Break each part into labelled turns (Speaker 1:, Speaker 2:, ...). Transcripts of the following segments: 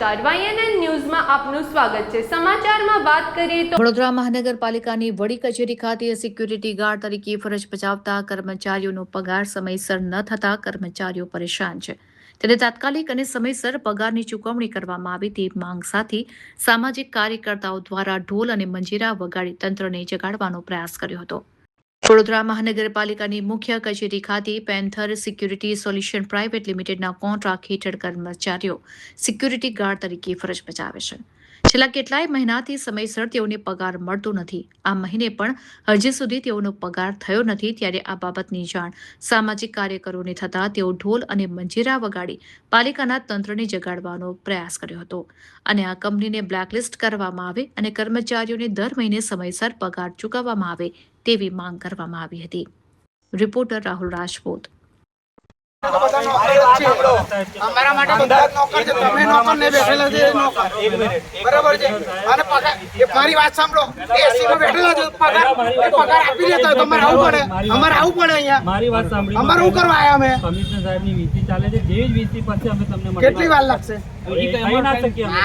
Speaker 1: નમસ્કાર, YNN ન્યૂઝમાં આપનું સ્વાગત છે। સમાચારમાં વાત કરીએ તો
Speaker 2: વડોદરા મહાનગરપાલિકાની વડી કચેરી ખાતે સિક્યુરિટી ગાર્ડ તરીકે ફરજ બજાવતા કર્મચારીઓનો પગાર સમયસર ન થતા કર્મચારીઓ પરેશાન છે। તેને તાત્કાલિક અને સમયસર પગારની ચૂકવણી કરવામાં આવે તે માંગ સાથે સામાજિક કાર્યકર્તાઓ દ્વારા ઢોલ અને મંજીરા વગાડી તંત્રને જગાડવાનો પ્રયાસ કર્યો હતો। વડોદરા મહાનગરપાલિકાની મુખ્ય કચેરી ખાતે પેન્થર સિક્યુરિટી સોલ્યુશન પ્રાઇવેટ લિમિટેડના કોન્ટ્રાક્ટ હેઠળ કર્મચારીઓ સિક્યુરિટી ગાર્ડ તરીકે ફરજ બજાવે છે। છેલ્લા કેટલાય મહિનાથી સમયસર તેઓને પગાર મળતો નથી। આ મહિને પણ હજી સુધી તેઓનો પગાર થયો નથી, ત્યારે આ બાબતની જાણ સામાજિક કાર્યકરોને થતાં તેઓ ઢોલ અને મંજીરા વગાડી પાલિકાના તંત્રને જગાડવાનો પ્રયાસ કર્યો હતો અને આ કંપનીને બ્લેકલિસ્ટ કરવામાં આવે અને કર્મચારીઓને દર મહિને સમયસર પગાર ચૂકવવામાં આવે તેવી માંગ કરવામાં આવી હતી। રિપોર્ટર રાહુલ રાજપૂત।
Speaker 3: અમારા માટે બધા નોકર છે, તમે નોકર ને બેઠેલા છે નોકર, બરાબર છે। અને પગાર મારી વાત સાંભળો, એસી માં બેઠેલા છે, પગાર આપી દેતા તમારે આવું પડે, અમારે આવું પડે અહીંયા। મારી વાત સાંભળી, અમારે શું કરવા આયા? અમે કમિશનર સાહેબની વીસી ચાલે છે, જેવી જ વીસી પછી અમે તમને કેટલી વાર લાગશે?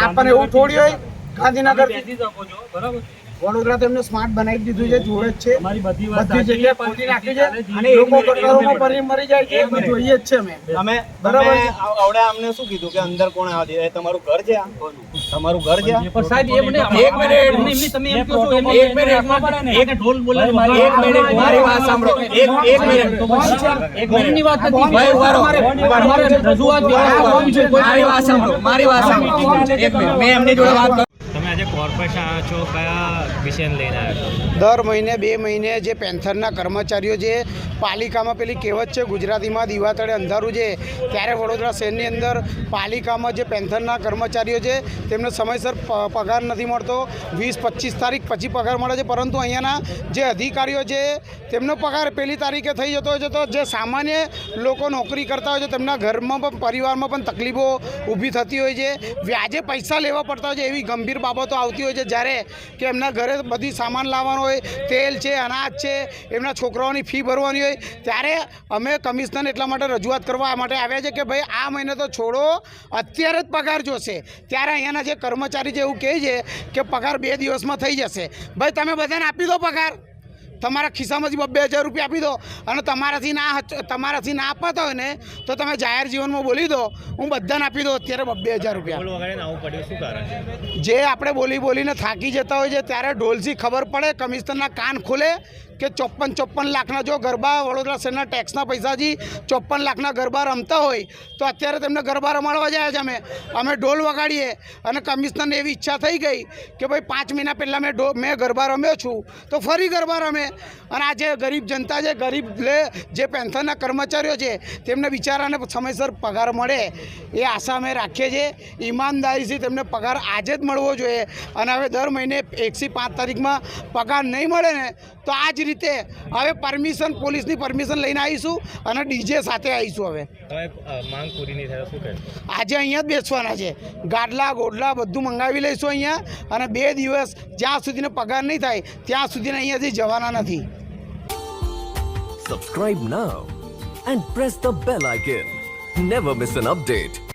Speaker 3: આપણને એવું થોડી હોય ગાંધીનગર બેસી શકો છો, બરાબર। વડોદરા તેમને સ્માર્ટ બનાવી દીધું છે, જોડે જ છે, બધી જગ્યાએ પહોંચી નાખી છે અને લોકો ગટરોમાં પડી મરી જાય છે, અમે જોઈએ જ છે। અમે બરાબર આવડે અમને શું કીધું કે અંદર કોણ આવે છે? તમારું ઘર છે, તમારું ઘર છે। પણ સાહેબ એ મને એક મિનિટ તમે એમ કહો છો, એક મિનિટ એક ઢોલ બોલાવી, એક મિનિટ મારી વાત સાંભળો, એક મિનિટ એક મિનિટની વાત નથી ભાઈ, મારે રજૂઆત મારી વાત સાંભળો, મારી વાત સાંભળો એક મિનિટ, મેં એમની જોડે વાત
Speaker 4: તમે આજે કોર્પોરેશન આવ્યા છો, કયા વિષયને લઈને આવ્યા છો?
Speaker 3: દર મહિને 2 મહિને જે પેન્થરના કર્મચારીઓ જે પાલિકામાં પેલી કહેવત છે ગુજરાતીમાં દીવાતળે અંધારું છે, ત્યારે વડોદરા શહેરની અંદર પાલિકામાં જે પેન્થરના કર્મચારીઓ છે તેમને સમયસર પગાર નથી મળતો। 20-25 તારીખ પછી પગાર મળે છે, પરંતુ અહીંયાના જે અધિકારીઓ છે તેમનો પગાર પહેલી તારીખે થઈ જતો હોય છે। તો જે સામાન્ય લોકો નોકરી કરતા હોય છે તેમના ઘરમાં પણ પરિવારમાં પણ તકલીફો ઊભી થતી હોય છે, વ્યાજે પૈસા લેવા પડતા હોય છે, એવી ગંભીર બાબતો આવતી હોય છે। જ્યારે કે એમના ઘરે બધી સામાન લાવવાનો હોય, તેલ છે, અનાજ છે, એમના છોકરાઓની ફી ભરવાની હોય, ત્યારે અમે કમિશનરને એટલા માટે રજૂઆત કરવા માટે આવ્યા છે કે ભાઈ આ મહિને તો છોડો, અત્યારે જ પગાર જોશે। ત્યારે અહીંયાના જે કર્મચારી છે એવું કહે છે કે પગાર 2 દિવસમાં થઈ જશે। ભાઈ તમે બધાને આપી દો પગાર, તમારા ખિસ્સામાંથી 2,000 રૂપિયા આપી દો, અને તમારાથી ના અપાતા હોય ને તો તમે જાહેર જીવનમાં બોલી દો, હું બધાને આપી દો અત્યારે 2,000 રૂપિયા। જે આપણે બોલીને થાકી જતા હોય છે ત્યારે ઢોલથી ખબર પડે, કમિશનરના કાન ખોલે કે 54 લાખના જો ગરબા વડોદરા શહેરના ટેક્સના પૈસાથી 54 લાખના ગરબા રમતા હોય તો અત્યારે તેમને ગરબા રમાડવા જાય છે। અમે ઢોલ વગાડીએ અને કમિશનરને એવી ઈચ્છા થઈ ગઈ કે ભાઈ 5 મહિના પહેલાં મેં ગરબા રમ્યો છું તો ફરી ગરબા રમે। અને આ જે ગરીબ જનતા છે, ગરીબ જે પેન્શનના કર્મચારીઓ છે તેમને બિચારાને સમયસર પગાર મળે એ આશા અમે રાખીએ છીએ। ઈમાનદારીથી તેમને પગાર આજે જ મળવો જોઈએ, અને હવે દર મહિને 1 થી 5 તારીખમાં પગાર નહીં મળે ને તો આ જ રીતે હવે પોલીસની પરમિશન લઈને આવીશું અને ડીજે સાથે આવીશું। હવે
Speaker 4: માંગ પૂરી નહીં થાય શું કહે?
Speaker 3: આજે અહીંયા જ બેસવાના છે, ગાડલા ગોડલા બધું મંગાવી લઈશું અહીંયા, અને 2 દિવસ જ્યાં સુધીનો પગાર નહીં થાય ત્યાં સુધીને અહીંયાથી જવાના નથી।
Speaker 5: Subscribe now and press the bell icon. Never miss an update.